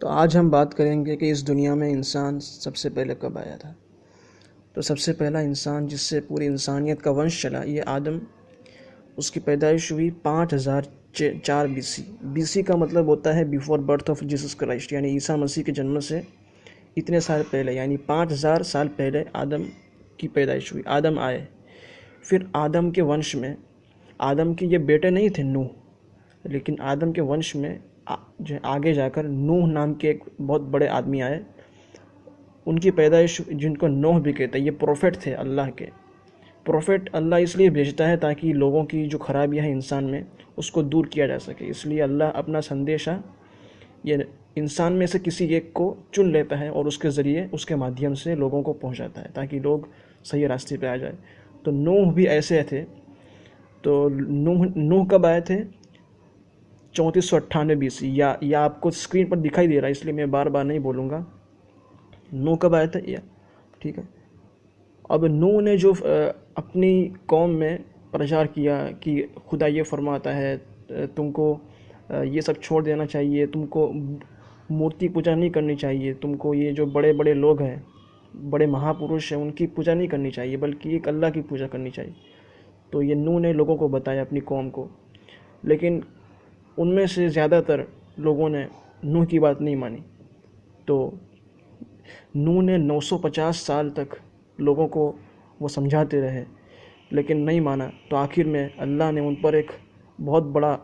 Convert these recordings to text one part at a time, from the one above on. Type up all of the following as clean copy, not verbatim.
तो आज हम बात करेंगे कि इस दुनिया में इंसान सबसे पहले कब आया था। तो सबसे पहला इंसान जिससे पूरी इंसानियत का वंश चला, ये आदम। उसकी पैदाइश हुई 5004 BC। BC का मतलब होता है before birth of Jesus Christ, यानी ईसा मसीह के जन्म से इतने साल पहले, यानी 5000 साल पहले आदम की पैदाइश हुई। आदम आए। फिर आदम के वंश में, आदम के ये बेटे नहीं थे नूह, लेकिन आदम के वंश में जो आगे जाकर नूह नाम के एक बहुत बड़े आदमी आए। उनकी पैदाइश, जिनको नूह भी कहते हैं, ये प्रोफेट थे अल्लाह के। प्रोफेट अल्लाह इसलिए भेजता है ताकि लोगों की जो खराबियां हैं इंसान में, उसको दूर किया जा सके। इसलिए अल्लाह अपना संदेशा ये इंसान में से किसी एक को चुन लेता है और उसके ज़रिए, उसके माध्यम से लोगों को पहुंचाता है ताकि लोग सही रास्ते पे आ जाए। तो नूह भी ऐसे थे। तो नूह कब आए थे? 3498 BC, या आपको स्क्रीन पर दिखाई दे रहा है इसलिए मैं बार बार नहीं बोलूँगा। नूह कब आया था या ठीक है। अब नूह ने जो अपनी कौम में प्रचार किया कि खुदा ये फरमाता है तुमको ये सब छोड़ देना चाहिए, तुमको मूर्ति पूजा नहीं करनी चाहिए, तुमको ये जो बड़े बड़े लोग हैं, बड़े महापुरुष हैं, उनकी पूजा नहीं करनी चाहिए, बल्कि एक अल्लाह की पूजा करनी चाहिए। तो ये नूह ने लोगों को बताया, अपनी कौम को। लेकिन उनमें से ज़्यादातर लोगों ने नूह की बात नहीं मानी। तो नूह ने 950 साल तक लोगों को वो समझाते रहे, लेकिन नहीं माना। तो आखिर में अल्लाह ने उन पर एक बहुत बड़ा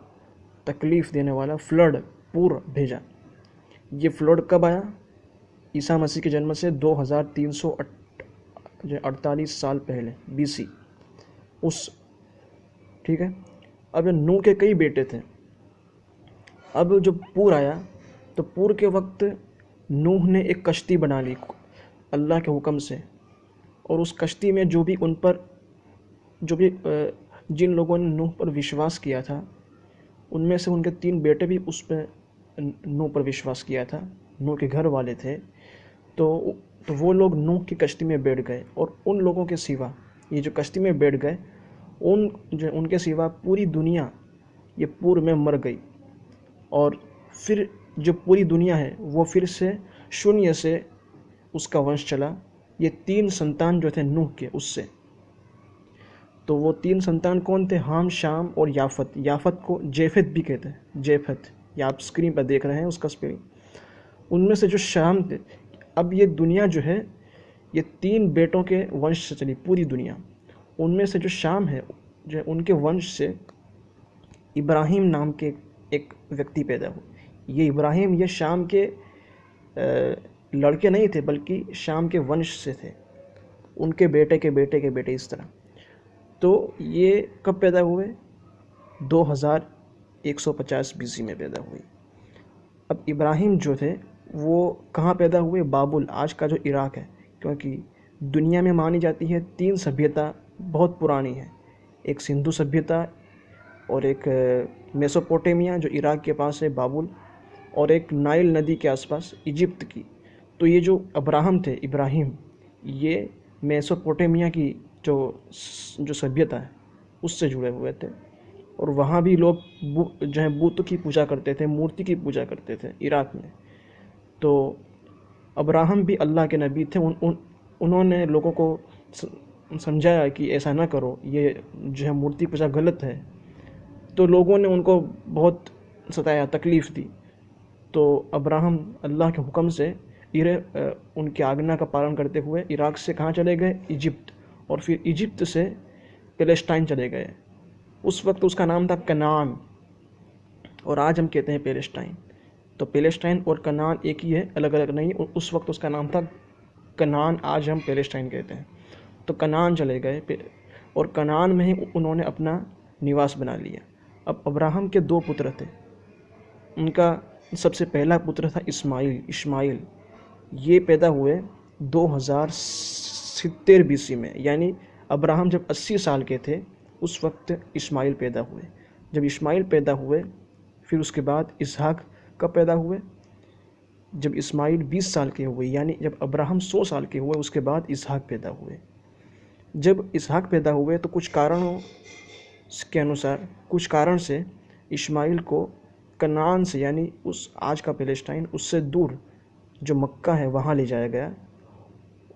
तकलीफ़ देने वाला फ्लड, पूर भेजा। ये फ्लड कब आया? ईसा मसीह के जन्म से 2348 साल पहले, BC। उस ठीक है। अब नूह के कई बेटे थे। अब जब पूर आया तो पूर के वक्त नूह ने एक कश्ती बना ली अल्लाह के हुक्म से, और उस कश्ती में जो भी जिन लोगों ने नूह पर विश्वास किया था, उनमें से उनके 3 बेटे भी उस पर नूह पर विश्वास किया था। नूह के घर वाले थे। तो वो लोग नूह की कश्ती में बैठ गए, और उन लोगों के सिवा, ये जो कश्ती में बैठ गए, उनके सिवा पूरी दुनिया ये पूर में मर गई। और फिर जो पूरी दुनिया है वो फिर से शून्य से उसका वंश चला। ये 3 संतान जो थे नूह के, उससे। तो वो 3 संतान कौन थे? हाम, शाम और याफत। याफत को जेफत भी कहते हैं, जेफत। या आप स्क्रीन पर देख रहे हैं उसका स्पेलिंग। उनमें से जो शाम थे, अब ये दुनिया जो है ये 3 बेटों के वंश से चली, पूरी दुनिया। उनमें से जो शाम है, जो उनके वंश से इब्राहिम नाम के एक व्यक्ति पैदा हुए। ये इब्राहिम, ये शाम के लड़के नहीं थे, बल्कि शाम के वंश से थे, उनके बेटे के बेटे के बेटे, इस तरह। तो ये कब पैदा हुए? 2150 BC में पैदा हुए। अब इब्राहिम जो थे वो कहाँ पैदा हुए? बाबुल, आज का जो इराक है। क्योंकि दुनिया में मानी जाती है 3 सभ्यता बहुत पुरानी है। एक सिंधु सभ्यता, और एक मेसोपोटामिया जो इराक के पास है, बाबुल, और एक नाइल नदी के आसपास इजिप्ट की। तो ये जो इब्राहिम, ये मेसोपोटामिया की जो सभ्यता है उससे जुड़े हुए थे। और वहाँ भी लोग जो है बुत की पूजा करते थे, मूर्ति की पूजा करते थे इराक में। तो अब्राहम भी अल्लाह के नबी थे। उन्होंने लोगों को समझाया कि ऐसा ना करो, ये जो है मूर्ति पूजा गलत है। तो लोगों ने उनको बहुत सताया, तकलीफ़ दी। तो अब्राहम अल्लाह के हुक्म से उनकी आज्ञा का पालन करते हुए इराक से कहाँ चले गए? इजिप्ट। और फिर इजिप्ट से पैलेस्टाइन चले गए। उस वक्त उसका नाम था कनान, और आज हम कहते हैं पैलेस्टाइन। तो पैलेस्टाइन और कनान एक ही है, अलग अलग नहीं। उस वक्त उसका नाम था कनान, आज हम पैलेस्टाइन कहते हैं। तो कनान चले गए, और कनान में ही उन्होंने अपना निवास बना लिया। अब अब्राहम के 2 पुत्र थे। उनका सबसे पहला पुत्र था इस्माइल। ये पैदा हुए 2070 BC में, यानी अब्राहम जब 80 साल के थे उस वक्त इस्माइल पैदा हुए। जब इस्माइल पैदा हुए, फिर उसके बाद इसहाक कब पैदा हुए? जब इस्माइल 20 साल के हुए, यानी जब अब्राहम 100 साल के हुए, उसके बाद इसहाक पैदा हुए। जब इसहाक पैदा हुए तो कुछ कारण से इस्माइल को कनान से यानी उस आज का पैलेस्टाइन उससे दूर जो मक्का है वहाँ ले जाया गया।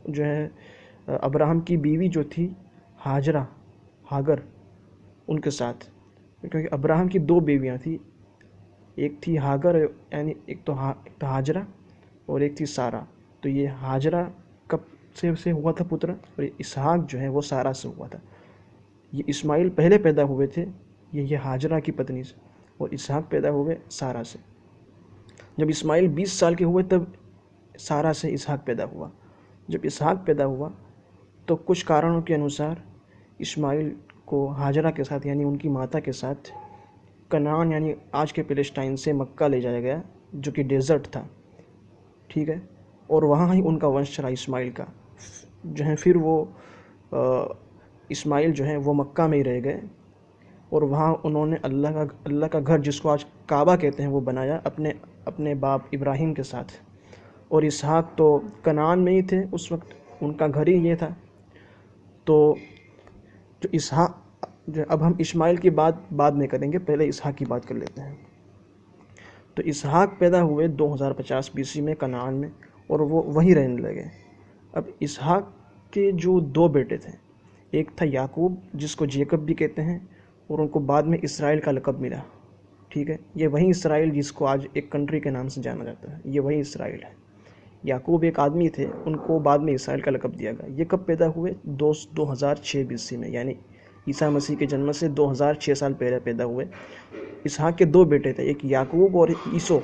जो है अब्राहम की बीवी जो थी हाजरा, हागर, उनके साथ, क्योंकि अब्राहम की दो बीवियाँ थी, एक थी हागर यानी एक तो हाजरा और एक थी सारा। तो ये हाजरा कब से हुआ था पुत्र, और इसहाक जो है वो सारा से हुआ था। ये इस्माइल पहले पैदा हुए थे ये हाजरा की पत्नी से, और इसहाक पैदा हुए सारा से। जब इस्माइल 20 साल के हुए तब सारा से इसहाक पैदा हुआ। जब इसहाक पैदा हुआ तो कुछ कारणों के अनुसार इस्माइल को हाजरा के साथ यानी उनकी माता के साथ कनान यानी आज के पैलेस्टाइन से मक्का ले जाया गया, जो कि डेजर्ट था, ठीक है। और वहाँ ही उनका वंश चला इस्माइल का। जो है फिर वो इस्माइल जो है वो मक्का में ही रह गए, और वहाँ उन्होंने अल्लाह का घर, जिसको आज काबा कहते हैं, वो बनाया अपने बाप इब्राहिम के साथ। और इसहाक तो कनान में ही थे उस वक्त, उनका घर ही ये था। तो जो इसहाक, जो अब हम इस्माइल की बात बाद में करेंगे, पहले इसहाक की बात कर लेते हैं। तो इसहाक पैदा हुए 2050 BC में कनान में, और वो वहीं रहने लगे। अब इसहाक के जो दो बेटे थे, एक था याकूब जिसको जेकब भी कहते हैं, और उनको बाद में इसराइल का लक़ब मिला, ठीक है। ये वही इसराइल जिसको आज एक कंट्री के नाम से जाना जाता है, ये वही इसराइल है। याकूब एक आदमी थे, उनको बाद में इसराइल का लक़ब दिया गया। ये कब पैदा हुए? 2006 BC में, यानी ईसा मसीह के जन्म से 2006 साल पहले पैदा हुए। इसहाक के दो बेटे थे, एक याकूब और ईसो।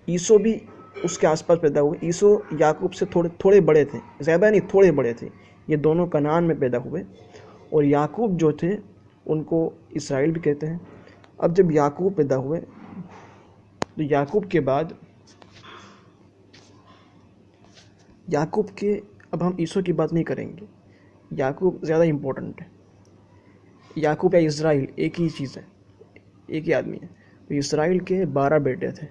ईसो भी उसके आसपास पैदा हुए। ईसो याकूब से थोड़े बड़े थे, ज़्यादा नहीं, थोड़े बड़े थे। ये दोनों कनान में पैदा हुए, और याकूब जो थे उनको इसराइल भी कहते हैं। अब जब याकूब पैदा हुए तो याकूब के अब हम ईसो की बात नहीं करेंगे, याकूब ज़्यादा इम्पोर्टेंट है। याकूब या इज़राइल एक ही चीज़ है, एक ही आदमी है। तो इसराइल के 12 बेटे थे,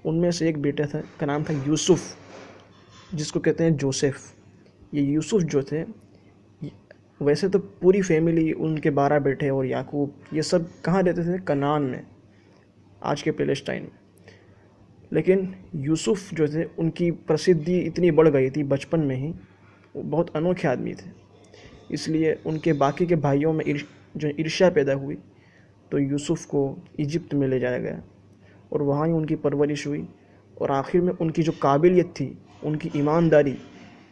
उनमें से एक बेटा था का नाम था यूसुफ, जिसको कहते हैं जोसेफ। ये यूसुफ जो थे, वैसे तो पूरी फैमिली, उनके 12 बेटे और याकूब, ये सब कहाँ रहते थे? कनान में, आज के पैलेस्टाइन में। लेकिन यूसुफ जो थे, उनकी प्रसिद्धि इतनी बढ़ गई थी बचपन में ही, वो बहुत अनोखे आदमी थे, इसलिए उनके बाकी के भाइयों में जो ईर्ष्या पैदा हुई, तो यूसुफ को इजिप्ट में ले जाया गया, और वहाँ ही उनकी परवरिश हुई। और आखिर में उनकी जो काबिलियत थी, उनकी ईमानदारी,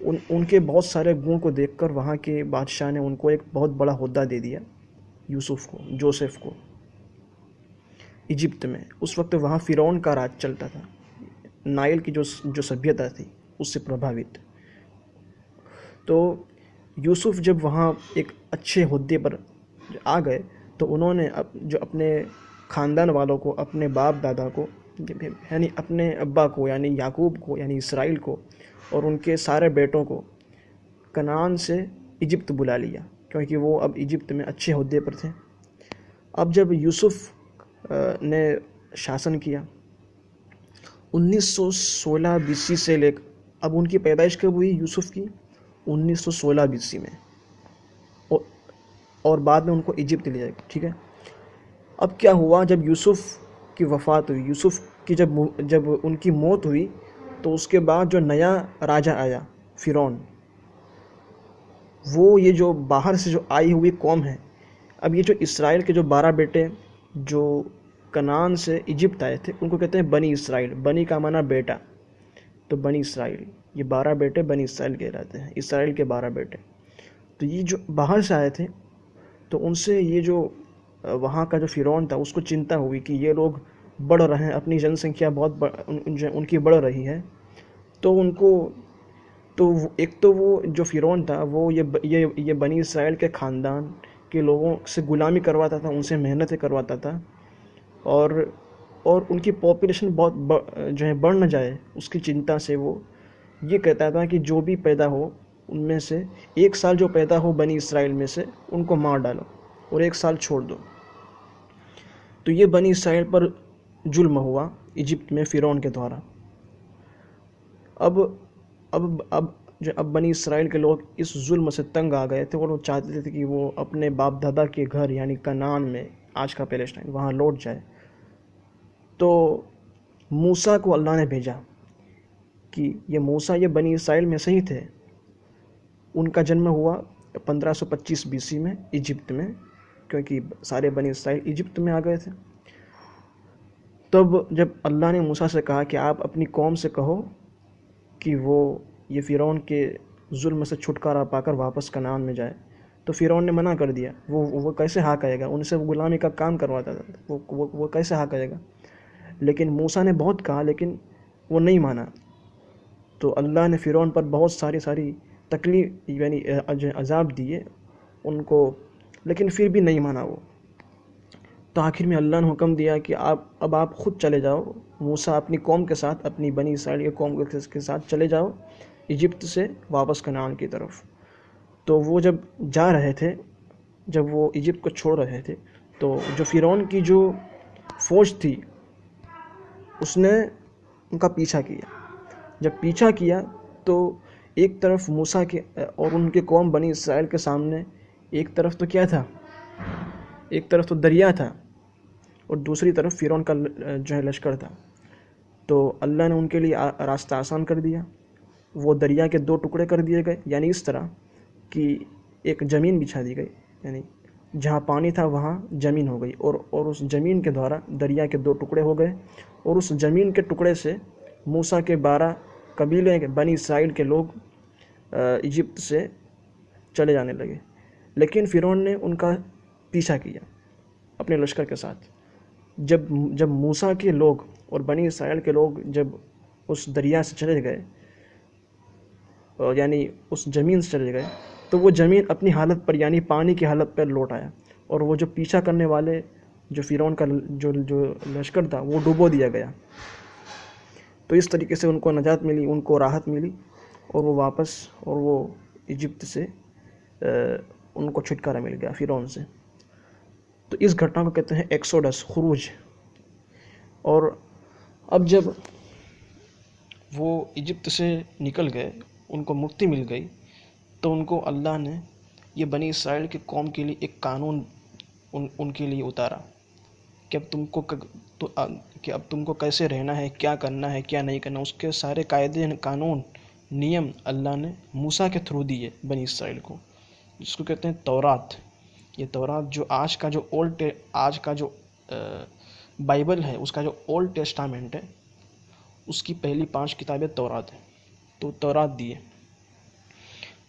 उनके बहुत सारे गुण को देखकर वहाँ के बादशाह ने उनको एक बहुत बड़ा ओहदा दे दिया, यूसुफ को, जोसेफ को, इजिप्ट में। उस वक्त वहाँ फ़िरौन का राज चलता था, नाइल की जो सभ्यता थी उससे प्रभावित। तो यूसुफ जब वहाँ एक अच्छे ओहदे पर आ गए, तो उन्होंने जो अपने ख़ानदान वालों को, अपने बाप दादा को, यानी अपने अब्बा को, यानी याकूब को, यानी इसराइल को, और उनके सारे बेटों को कनान से इजिप्ट बुला लिया, क्योंकि वो अब इजिप्ट में अच्छे ओहदे पर थे। अब जब यूसुफ ने शासन किया 1916 BC से लेकर, अब उनकी पैदाइश कब हुई यूसुफ की? 1916 BC में, और बाद में उनको इजिप्ट ले जाएगा, ठीक है। अब क्या हुआ, जब यूसुफ की वफ़ात हुई, यूसुफ की जब उनकी मौत हुई, तो उसके बाद जो नया राजा आया फ़िरौन, वो ये जो बाहर से जो आई हुई कौम है, अब ये जो इसराइल के जो 12 बेटे जो कनान से इजिप्ट आए थे, उनको कहते हैं बनी इसराइल। बनी का माना बेटा, तो बनी इसराइल, ये 12 बेटे बनी इसराइल कहलाते हैं, इसराइल के 12 बेटे। तो ये जो बाहर से आए थे, तो उनसे ये जो वहाँ का जो फ़िरौन था, उसको चिंता हुई कि ये लोग बढ़ रहे हैं, अपनी जनसंख्या बहुत उनकी बढ़ रही है। तो उनको, तो एक तो वो जो फ़िरौन था, वो ये बनी इसराइल के ख़ानदान के लोगों से गुलामी करवाता था, उनसे मेहनतें करवाता था, और उनकी पॉपुलेशन बहुत जो है बढ़ न जाए, उसकी चिंता से वो ये कहता था कि जो भी पैदा हो उनमें से एक साल जो पैदा हो बनी इसराइल में से, उनको मार डालो और एक साल छोड़ दो। तो ये बनी इसराइल पर जुल्म हुआ इजिप्ट में फ़िरौन के द्वारा। अब बनी इसराइल के लोग इस जुल्म से तंग आ गए थे, और वो चाहते थे कि वो अपने बाप दादा के घर यानी कनान में, आज का पैलेस्टाइन, वहाँ लौट जाए। तो मूसा को अल्लाह ने भेजा कि ये मूसा ये बनी इसराइल में से ही थे। उनका जन्म हुआ 1525 बीसी में इजिप्ट में, क्योंकि सारे बनी इसराइल इजिप्ट में आ गए थे। तब जब अल्लाह ने मूसा से कहा कि आप अपनी कौम से कहो कि वो ये फ़िरौन के जुल्म से छुटकारा पाकर वापस कनान में जाए, तो फ़िरौन ने मना कर दिया। वो कैसे हाँ कहेगा, उनसे वो गुलामी का काम करवाता था, वो कैसे हाँ कहेगा। लेकिन मूसा ने बहुत कहा, लेकिन वो नहीं माना। तो अल्लाह ने फ़िरौन पर बहुत सारी तकलीफ यानी अजाब दिए उनको, लेकिन फिर भी नहीं माना वो। तो आखिर में अल्लाह ने हुक्म दिया कि आप खुद चले जाओ, मूसा अपनी कौम के साथ, अपनी बनी इसराइल की कौम के साथ चले जाओ इजिप्ट से वापस कनान की तरफ। तो वो जब जा रहे थे, जब वो इजिप्ट को छोड़ रहे थे, तो जो फ़िरौन की जो फ़ौज थी उसने उनका पीछा किया। जब पीछा किया तो एक तरफ मूसा के और उनके कौम बनी इसराइल के सामने, एक तरफ तो क्या था, एक तरफ तो दरिया था और दूसरी तरफ फ़िरौन का जो है लश्कर था। तो अल्लाह ने उनके लिए रास्ता आसान कर दिया। वो दरिया के 2 टुकड़े कर दिए गए, यानी इस तरह कि एक ज़मीन बिछा दी गई, यानी जहाँ पानी था वहाँ ज़मीन हो गई, और उस ज़मीन के द्वारा दरिया के 2 टुकड़े हो गए। और उस ज़मीन के टुकड़े से मूसा के 12 कबीले बनी इसराइल के लोग इजिप्ट से चले जाने लगे। लेकिन फ़िरौन ने उनका पीछा किया अपने लश्कर के साथ। जब मूसा के लोग और बनी इसराइल के लोग जब उस दरिया से चले गए, यानी उस ज़मीन से चले गए, तो वो ज़मीन अपनी हालत पर, यानी पानी की हालत पर लौट आया। और वो जो पीछा करने वाले जो फ़िरौन का जो लश्कर था वो डुबो दिया गया। तो इस तरीके से उनको नजात मिली, उनको राहत मिली, और वो वापस, और वो इजिप्ट से उनको छुटकारा मिल गया फ़िरौन से। तो इस घटना को कहते हैं एक्सोडस, खुरूज। और अब जब वो इजिप्ट से निकल गए, उनको मुक्ति मिल गई, तो उनको अल्लाह ने ये बनी इसराइल के कौम के लिए एक कानून उनके लिए उतारा कि अब तुमको कैसे रहना है, क्या करना है, क्या नहीं करना। उसके सारे कायदे, कानून, नियम अल्लाह ने मूसा के थ्रू दिए बनी इसराइल को, जिसको कहते हैं तौरात। ये तौरात जो आज का जो बाइबल है, उसका जो ओल्ड टेस्टामेंट है, उसकी पहली 5 किताबें तौरात है। तो तौरात दिए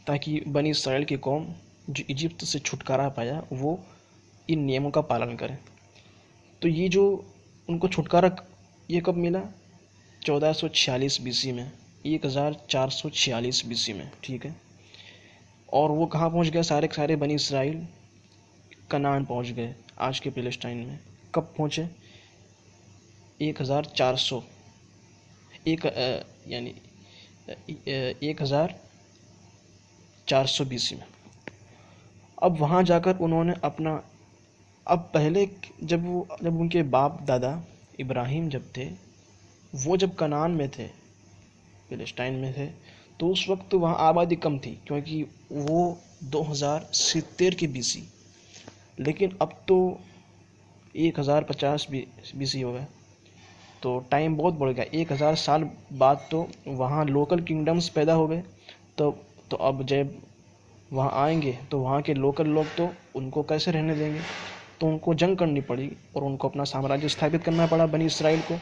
ताकि बनी इसराइल की कौम जो इजिप्ट से छुटकारा पाया वो इन नियमों का पालन करे। तो ये जो उनको छुटकारा ये कब मिला? 1446 बीसी में, 1446 बीसी में, ठीक है। और वो कहाँ पहुँच गए? सारे सारे बनी इसराइल कनान पहुँच गए, आज के पैलेस्टाइन में। कब पहुँचे? 1400 यानी 1400 बीसी में। अब वहाँ जाकर उन्होंने अपना, अब पहले जब उनके बाप दादा इब्राहिम जब थे, वो जब कनान में थे, पैलेस्टाइन में थे, तो उस वक्त वहाँ आबादी कम थी, क्योंकि वो 2070 की बीसी। लेकिन अब तो 1050 बीसी हो गए, तो टाइम बहुत बढ़ गया। 1000 साल बाद तो वहाँ लोकल किंगडम्स पैदा हो गए। तो अब जब वहाँ आएंगे तो वहाँ के लोकल लोग तो उनको कैसे रहने देंगे? तो उनको जंग करनी पड़ी और उनको अपना साम्राज्य स्थापित करना पड़ा बनी इसराइल को।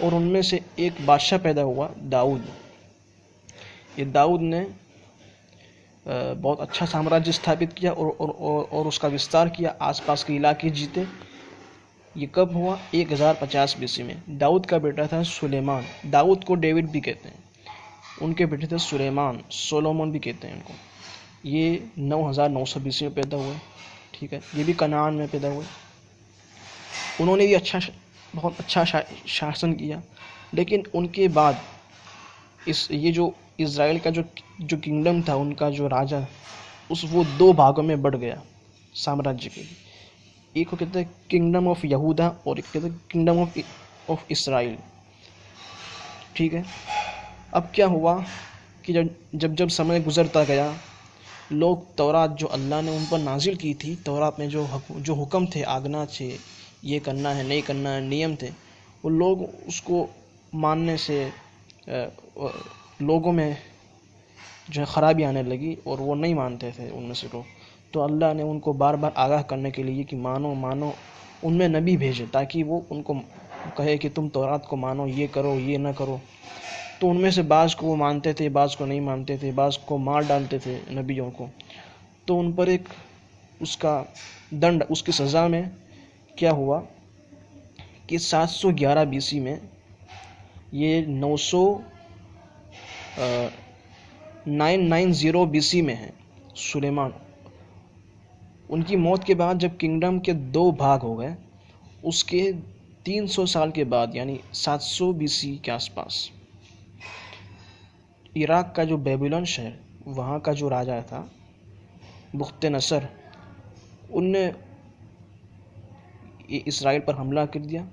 और उनमें से एक बादशाह पैदा हुआ, दाऊद। ये दाऊद ने बहुत अच्छा साम्राज्य स्थापित किया और उसका विस्तार किया, आसपास के इलाके जीते। ये कब हुआ? 1050 बीसी में। दाऊद का बेटा था सुलेमान। दाऊद को डेविड भी कहते हैं। उनके बेटे थे सुलेमान, सोलोमन भी कहते हैं उनको। ये 9900 बीसी में पैदा हुए, ठीक है। ये भी कनान में पैदा हुए। उन्होंने भी बहुत अच्छा शासन किया। लेकिन उनके बाद ये जो इज़राइल का जो किंगडम था, उनका जो राजा, वो 2 भागों में बढ़ गया साम्राज्य के। एक को कहते हैं किंगडम ऑफ यहूदा और एक कहते हैं किंगडम ऑफ इसराइल, ठीक है। अब क्या हुआ कि जब समय गुजरता गया, लोग तौरात जो अल्लाह ने उन पर नाजिल की थी, तौरात में जो हुक्म थे, आज्ञा थे, ये करना है, नहीं करना है, नियम थे, वो लोग उसको मानने से लोगों में जो है ख़राबी आने लगी और वो नहीं मानते थे उनमें से लोग। तो अल्लाह ने उनको बार बार आगाह करने के लिए कि मानो मानो, उनमें नबी भेजे ताकि वो उनको कहे कि तुम तौरात को मानो, ये करो ये ना करो। तो उनमें से बाज़ को वो मानते थे, बाज़ को नहीं मानते थे, बाज़ को मार डालते थे नबियों को। तो उन पर एक उसका दंड, उसकी सज़ा में क्या हुआ कि 711 बीसी में, ये 990 बीसी में है, सुलेमान, उनकी मौत के बाद जब किंगडम के 2 भाग हो गए, उसके 300 साल के बाद यानी 700 बीसी के आसपास इराक का जो बेबीलोन शहर, वहाँ का जो राजा था बुख्त नसर, उनने इसराइल पर हमला कर दिया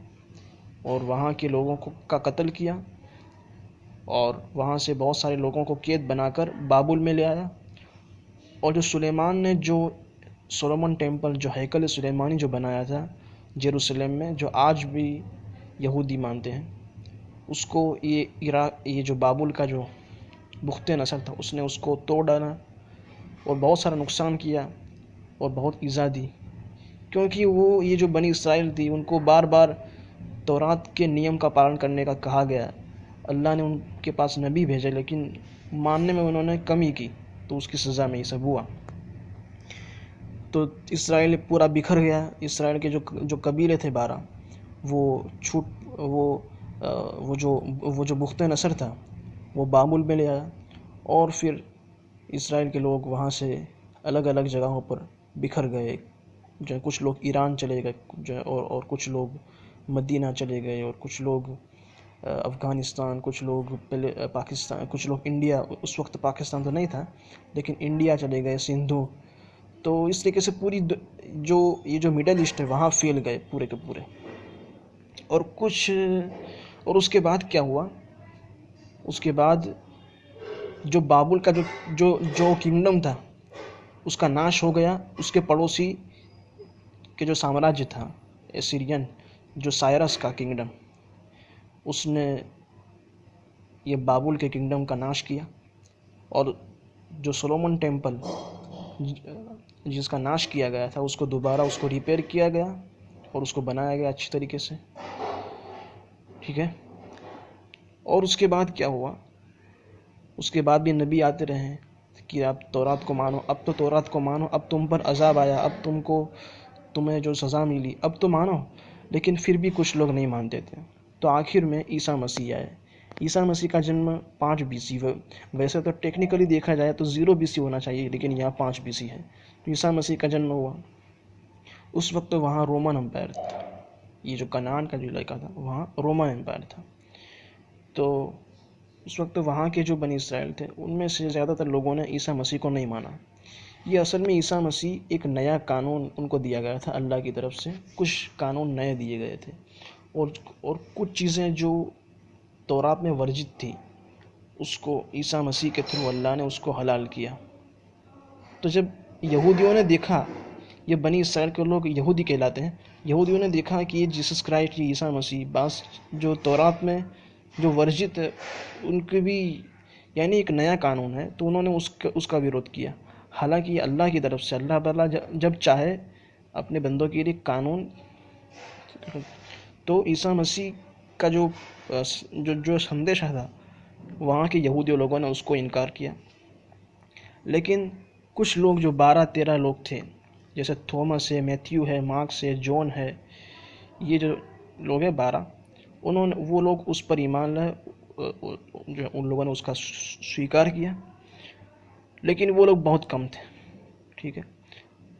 और वहाँ के लोगों को का कत्ल किया और वहाँ से बहुत सारे लोगों को कैद बनाकर बाबुल में ले आया। और जो सुलेमान ने जो सोलोमन टेम्पल, जो हैकल सुलेमानी जो बनाया था जेरूसलम में, जो आज भी यहूदी मानते हैं, उसको ये जो बाबुल का जो बुख्त नसर था, उसने उसको तोड़ डाला और बहुत सारा नुकसान किया और बहुत ईज़ा दी। क्योंकि वो ये जो बनी इसराइल थी, उनको बार बार तौरात के नियम का पालन करने का कहा गया। अल्लाह ने उनके पास नबी भेजे, लेकिन मानने में उन्होंने कमी की, तो उसकी सज़ा में ये सब हुआ। तो इसराइल पूरा बिखर गया। इसराइल के जो कबीले थे 12, वो छूट वो जो बुख्त नसर था वो बाबुल में ले आया और फिर इसराइल के लोग वहाँ से अलग अलग जगहों पर बिखर गए। जो कुछ लोग ईरान चले गए, जो और कुछ लोग मदीना चले गए, और कुछ लोग अफ़गानिस्तान, कुछ लोग पहले पाकिस्तान, कुछ लोग इंडिया, उस वक्त पाकिस्तान तो नहीं था लेकिन इंडिया चले गए, सिंधु। तो इस तरीके से पूरी ये जो मिडल ईस्ट है वहाँ फैल गए पूरे के पूरे। और उसके बाद क्या हुआ, उसके बाद जो बाबुल का जो किंगडम था उसका नाश हो गया। उसके पड़ोसी के जो साम्राज्य था एसीरियन, जो साइरस का किंगडम, उसने ये बाबुल के किंगडम का नाश किया और जो सोलोमन टेम्पल जिसका नाश किया गया था उसको दोबारा उसको रिपेयर किया गया और उसको बनाया गया अच्छी तरीके से। ठीक है। और उसके बाद क्या हुआ, उसके बाद भी नबी आते रहे कि आप तौरात को मानो, अब तो तौरात को मानो, अब तुम पर अजाब आया, अब तुम्हें जो सज़ा मिली अब तो मानो। लेकिन फिर भी कुछ लोग नहीं मानते थे। तो आखिर में ईसा मसीह आए। ईसा मसीह का जन्म 5 बीसी, वैसे तो टेक्निकली देखा जाए तो 0 बीसी होना चाहिए, लेकिन यहाँ 5 बीसी है। तो ईसा मसीह का जन्म हुआ। उस वक्त तो वहाँ रोमन एम्पायर था, ये जो कनान का जो इलाका था वहाँ रोमन एम्पायर था। तो उस वक्त वहाँ के जो बनी इसराइल थे उनमें से ज़्यादातर लोगों ने ईसा मसीह को नहीं माना। ये असल में ईसा मसीह एक नया कानून उनको दिया गया था अल्लाह की तरफ से, कुछ कानून नए दिए गए थे और कुछ चीज़ें जो तौरात में वर्जित थी उसको ईसा मसीह के थ्रू अल्लाह ने उसको हलाल किया। तो जब यहूदियों ने देखा, ये बनी इसराइल के लोग यहूदी कहलाते हैं, यहूदियों ने देखा कि ये जीसस क्राइस्ट, ये ईसा मसीह, बस जो तौरात में जो वर्जित है उनके भी यानी एक नया कानून है, तो उन्होंने उसका विरोध किया। हालांकि अल्लाह की तरफ से अल्लाह ताला जब चाहे अपने बंदों के लिए कानून, तो ईसा मसीह का जो जो संदेश था वहाँ के यहूदी लोगों ने उसको इनकार किया। लेकिन कुछ लोग जो 12-13 लोग थे, जैसे थॉमस है, मैथ्यू है, मार्क्स है, जॉन है, ये जो लोग हैं 12, वो लोग उस पर ईमान लाए, जो उन लोगों ने उसका स्वीकार किया, लेकिन वो लोग बहुत कम थे। ठीक है।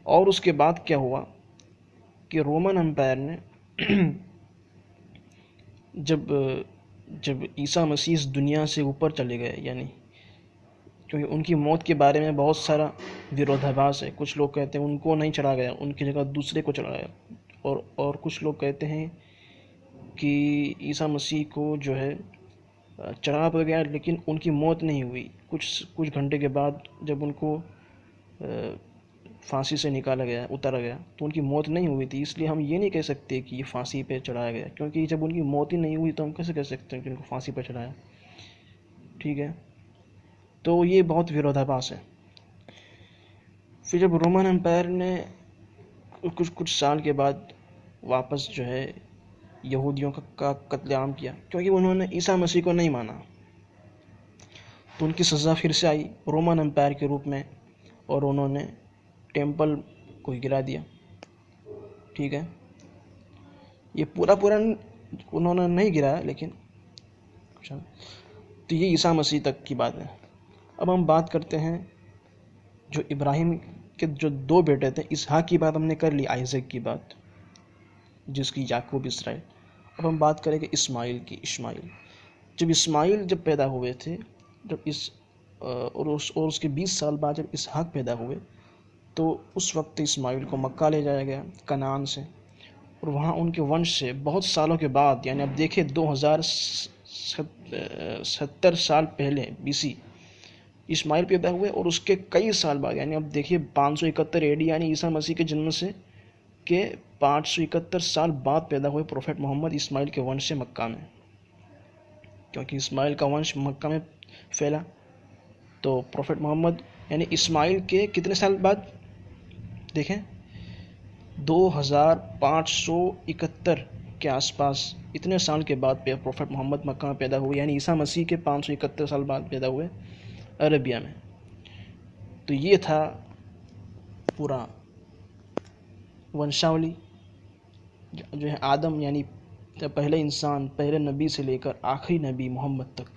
और उसके बाद क्या हुआ कि रोमन एम्पायर ने जब ईसा मसीह इस दुनिया से ऊपर चले गए, यानी क्योंकि उनकी मौत के बारे में बहुत सारा विरोधाभास है। कुछ लोग कहते हैं उनको नहीं चढ़ा गया, उनकी जगह दूसरे को चढ़ाया, और कुछ लोग कहते हैं कि ईसा मसीह को जो है चढ़ा तो गया लेकिन उनकी मौत नहीं हुई। कुछ घंटे के बाद जब उनको फांसी से निकाला गया, उतारा गया, तो उनकी मौत नहीं हुई थी, इसलिए हम ये नहीं कह सकते कि ये फांसी पे चढ़ाया गया, क्योंकि जब उनकी मौत ही नहीं हुई तो हम कैसे कह सकते हैं कि उनको फांसी पे चढ़ाया। ठीक है, तो ये बहुत विरोधाभास है। फिर जब रोमन एम्पायर ने कुछ कुछ साल के बाद वापस जो है यहूदियों का कत्लेआम किया, क्योंकि उन्होंने ईसा मसीह को नहीं माना, तो उनकी सज़ा फिर से आई रोमन एम्पायर के रूप में, और उन्होंने टेम्पल को गिरा दिया। ठीक है, ये पूरा उन्होंने नहीं गिराया, लेकिन तो ये ईसा मसीह तक की बात है। अब हम बात करते हैं जो इब्राहिम के जो दो बेटे थे, इसहाक की बात हमने कर ली, आइजक की बात जिसकी याकूब इसराइल। अब हम बात करेंगे इस्माइल की। जब इस्माइल जब पैदा हुए थे, जब और उसके 20 साल बाद जब इसहाक पैदा हुए, तो उस वक्त इस्माइल को मक्का ले जाया गया कनान से, और वहाँ उनके वंश से बहुत सालों के बाद, यानी अब देखिए 2070 साल पहले BC इस्माइल पैदा हुए, और उसके कई साल बाद, यानी अब देखिए 571 AD, यानी ईसा मसीह के जन्म से के 571 साल बाद पैदा हुए प्रोफेट मोहम्मद इस्माइल के वंश से मक्का में, क्योंकि इस्माइल का वंश मक्का में फैला। तो प्रोफेट मोहम्मद यानी इस्माइल के कितने साल बाद, देखें 2571 के आसपास, इतने साल के बाद प्रोफेट मोहम्मद मक्का में पैदा हुए, यानी ईसा मसीह के 571 साल बाद पैदा हुए अरबिया में। तो ये था पूरा वंशावली जो है आदम यानी पहले इंसान, पहले नबी से लेकर आखिरी नबी मोहम्मद तक का।